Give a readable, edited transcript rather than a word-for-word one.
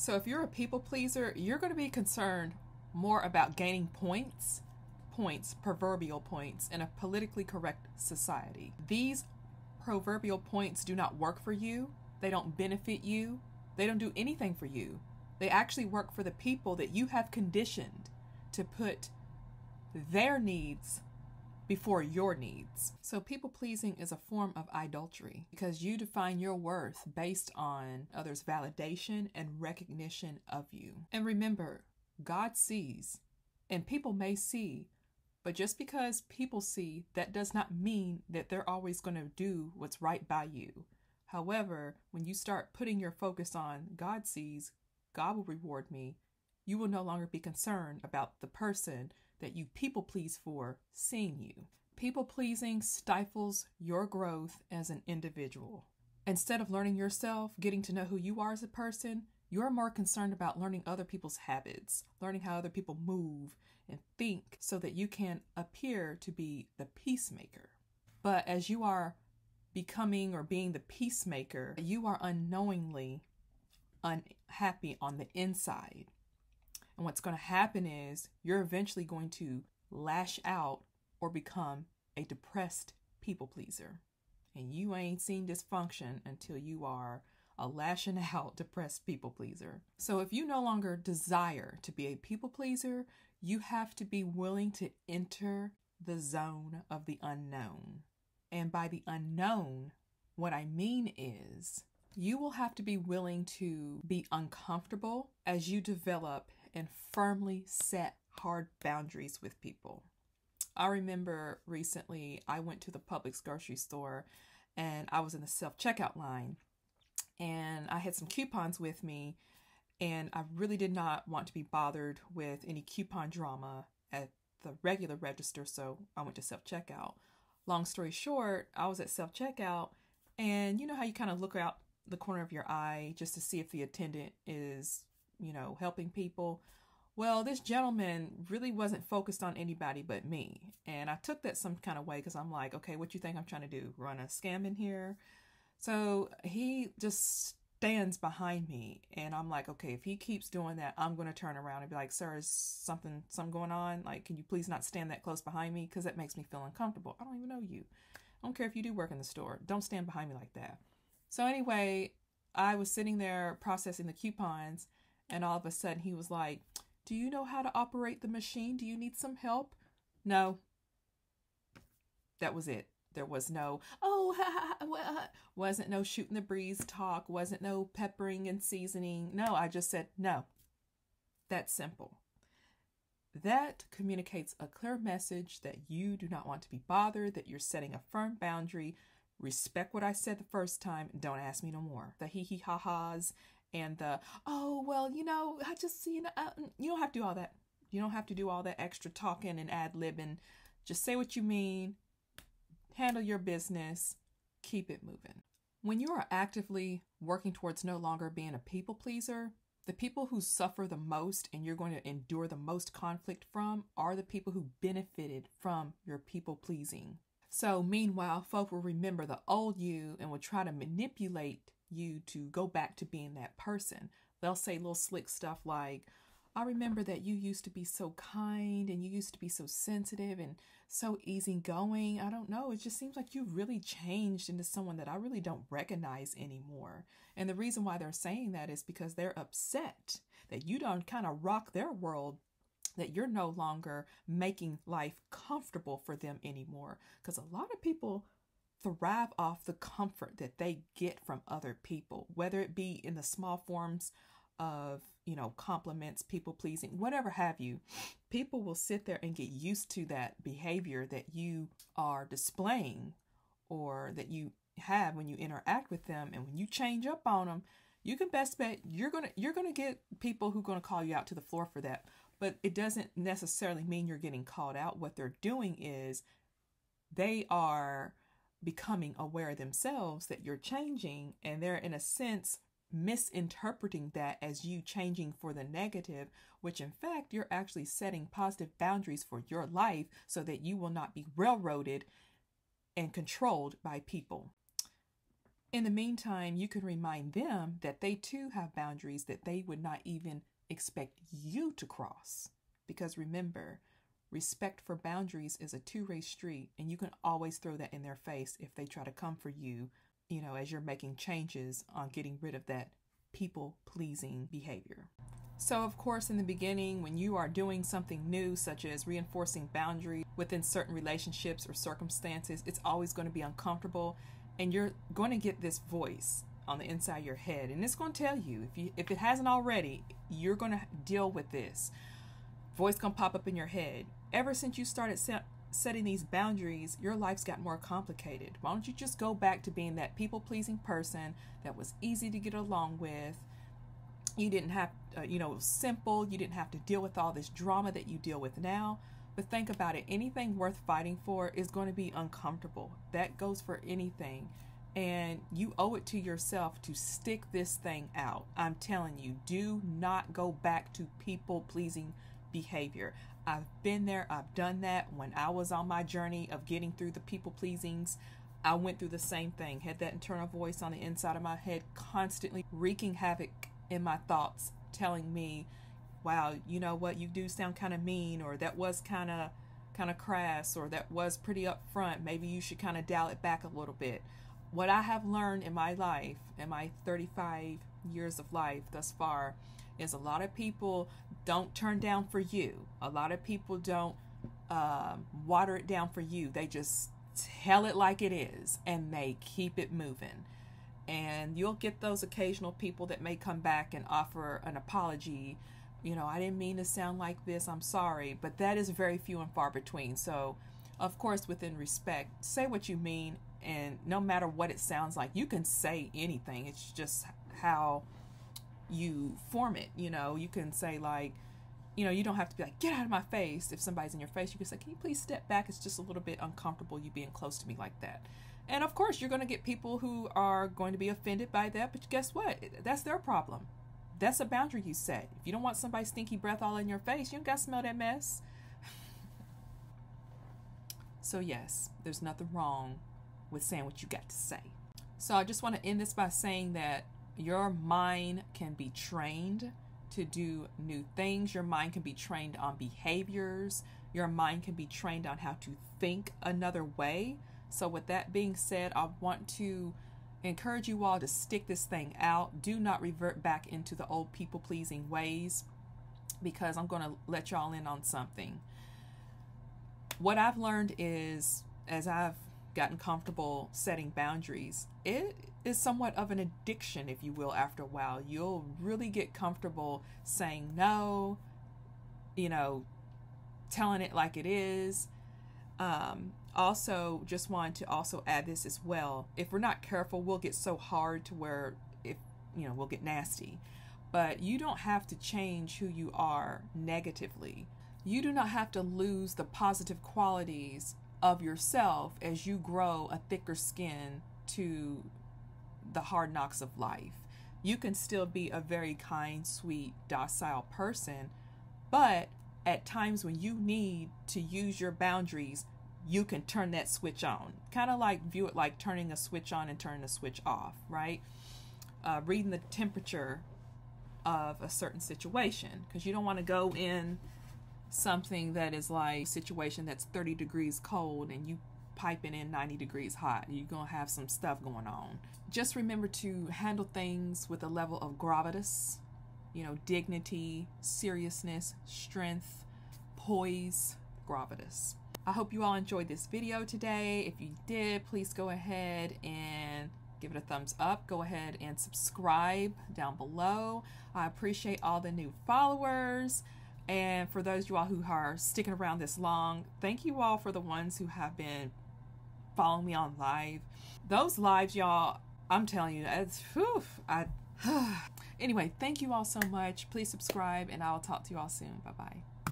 So if you're a people pleaser, you're going to be concerned more about gaining points, proverbial points, in a politically correct society. These proverbial points do not work for you. They don't benefit you. They don't do anything for you. They actually work for the people that you have conditioned to put their needs before your needs. So people pleasing is a form of idolatry because you define your worth based on others' validation and recognition of you. And remember, God sees, and people may see, but just because people see, that does not mean that they're always going to do what's right by you. However, when you start putting your focus on God sees, God will reward me, you will no longer be concerned about the person that you people please for seeing you. People pleasing stifles your growth as an individual. Instead of learning yourself, getting to know who you are as a person, you're more concerned about learning other people's habits, learning how other people move and think so that you can appear to be the peacemaker. But as you are becoming or being the peacemaker, you are unknowingly unhappy on the inside. And what's going to happen is you're eventually going to lash out or become a depressed people pleaser. And you ain't seen dysfunction until you are a lashing out depressed people pleaser. So if you no longer desire to be a people pleaser, you have to be willing to enter the zone of the unknown. And by the unknown, what I mean is you will have to be willing to be uncomfortable as you develop and firmly set hard boundaries with people. I remember recently I went to the Publix grocery store and I was in the self-checkout line and I had some coupons with me and I really did not want to be bothered with any coupon drama at the regular register, so I went to self-checkout. Long story short, I was at self-checkout and you know how you kind of look out the corner of your eye just to see if the attendant is, helping people. Well, this gentleman really wasn't focused on anybody but me. And I took that some kind of way because I'm like, okay, what you think I'm trying to do? Run a scam in here? So he just stands behind me and I'm like, okay, if he keeps doing that, I'm going to turn around and be like, sir, is something going on? Like, can you please not stand that close behind me? Because that makes me feel uncomfortable. I don't even know you. I don't care if you do work in the store. Don't stand behind me like that. So anyway, I was sitting there processing the coupons and all of a sudden he was like, do you know how to operate the machine? Do you need some help? No. That was it. There was no, wasn't no shooting the breeze talk, wasn't no peppering and seasoning. No, I just said no. That's simple. That communicates a clear message that you do not want to be bothered, that you're setting a firm boundary. Respect what I said the first time and don't ask me no more. The hee ha ha's and the, I just, you don't have to do all that. You don't have to do all that extra talking and ad-libbing. Just say what you mean. Handle your business. Keep it moving. When you are actively working towards no longer being a people pleaser, the people who suffer the most and you're going to endure the most conflict from are the people who benefited from your people pleasing. So meanwhile, folk will remember the old you and will try to manipulate you to go back to being that person. They'll say little slick stuff like, I remember that you used to be so kind and you used to be so sensitive and so easygoing. I don't know. It just seems like you really changed into someone that I really don't recognize anymore. And the reason why they're saying that is because they're upset that you don't kind of rock their world, that you're no longer making life comfortable for them anymore. Because a lot of people thrive off the comfort that they get from other people, whether it be in the small forms of, compliments, people pleasing, whatever have you. People will sit there and get used to that behavior that you are displaying or that you have when you interact with them. And when you change up on them, you can best bet you're gonna get people who are gonna call you out to the floor for that. But it doesn't necessarily mean you're getting called out. What they're doing is they are becoming aware themselves that you're changing, and they're in a sense misinterpreting that as you changing for the negative, which in fact you're actually setting positive boundaries for your life so that you will not be railroaded and controlled by people. In the meantime, you can remind them that they too have boundaries that they would not even expect you to cross. Because remember, respect for boundaries is a two-way street, and you can always throw that in their face if they try to come for you, as you're making changes on getting rid of that people-pleasing behavior. So, of course, in the beginning, when you are doing something new, such as reinforcing boundaries within certain relationships or circumstances, it's always going to be uncomfortable, and you're going to get this voice on the inside of your head, and it's going to tell you, if it hasn't already, you're going to deal with this. Voice going to pop up in your head. Ever since you started setting these boundaries, your life's got more complicated. Why don't you just go back to being that people-pleasing person that was easy to get along with? You didn't have, it was simple. You didn't have to deal with all this drama that you deal with now. But think about it. Anything worth fighting for is going to be uncomfortable. That goes for anything. And you owe it to yourself to stick this thing out. I'm telling you, do not go back to people-pleasing behavior. I've been there. I've done that. When I was on my journey of getting through the people-pleasings, I went through the same thing. Had that internal voice on the inside of my head constantly wreaking havoc in my thoughts, telling me, wow, you know what, you do sound kind of mean, or that was kind of crass, or that was pretty upfront. Maybe you should kind of dial it back a little bit. What I have learned in my life, in my 35 years of life thus far, is a lot of people don't turn down for you. A lot of people don't water it down for you. They just tell it like it is, and they keep it moving. And you'll get those occasional people that may come back and offer an apology. I didn't mean to sound like this. I'm sorry. But that is very few and far between. So, of course, within respect, say what you mean. And no matter what it sounds like, you can say anything. It's just how you form it. You can say like, you don't have to be like, get out of my face. If somebody's in your face, you can say, can you please step back? It's just a little bit uncomfortable you being close to me like that. And of course, you're going to get people who are going to be offended by that. But guess what? That's their problem. That's a boundary you set. If you don't want somebody's stinky breath all in your face, you don't got to smell that mess. So yes, there's nothing wrong with saying what you got to say. So I just want to end this by saying that your mind can be trained to do new things. Your mind can be trained on behaviors. Your mind can be trained on how to think another way. So with that being said, I want to encourage you all to stick this thing out. Do not revert back into the old people-pleasing ways, because I'm going to let y'all in on something. What I've learned is, as I've gotten comfortable setting boundaries, it is somewhat of an addiction, if you will. After a while, you'll really get comfortable saying no, telling it like it is. Also, just wanted to also add this as well. If we're not careful, we'll get so hard to where we'll get nasty. But you don't have to change who you are negatively. You do not have to lose the positive qualities of yourself as you grow a thicker skin to the hard knocks of life. You can still be a very kind, sweet, docile person, but at times when you need to use your boundaries, you can turn that switch on. Kind of like view it like turning a switch on and turning a switch off, right? Reading the temperature of a certain situation, because you don't want to go in something that is like a situation that's 30 degrees cold and you piping in 90 degrees hot. You're going to have some stuff going on. Just remember to handle things with a level of gravitas, dignity, seriousness, strength, poise, gravitas. I hope you all enjoyed this video today. If you did, please go ahead and give it a thumbs up. Go ahead and subscribe down below. I appreciate all the new followers. And for those of you all who are sticking around this long, thank you all for the ones who have been following me on live. Those lives, y'all, I'm telling you, it's, anyway, thank you all so much. Please subscribe, and I'll talk to you all soon. Bye-bye.